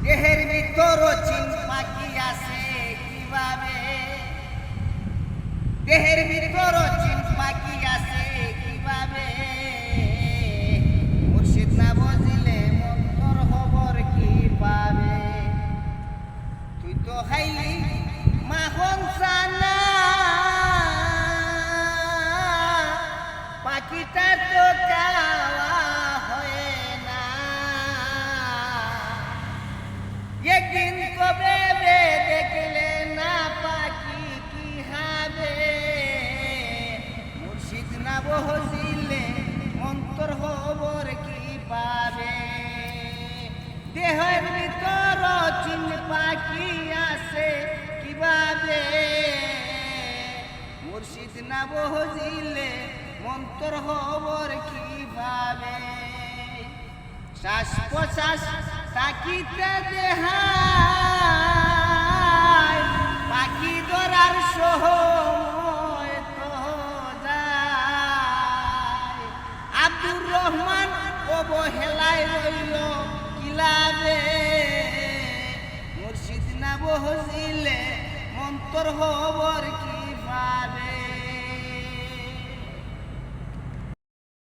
দেহের ভিতর চিন পাখি আছে কিভাবে, দেহের ভিতর চিন পাখি আছে কিভাবে, মুর্শিদ না বুঝিলে মন্তর খবর কি পাবে। তুই তো খাইলি মাখন চানা, পাখিটা তো খাওয়া হয় না। একদিন কবে দেখলে না পাখি কি হবে, মুর্শিদ না বসিলে মন্তর খবর কি পাবে। দেহের ভিতর চিন পাখি আছে কিভাবে, মুর্শিদ না বসিলে মন্তর খবর কি পাবে। শ্বাস প্রশ্বাস তাকিতে দেহায়, পাখি ধরার সময় তো যায়। আব্দুর রহমান অবহেলায় রইল কিলাবে, মুর্শিদ না বসিলে মন্তর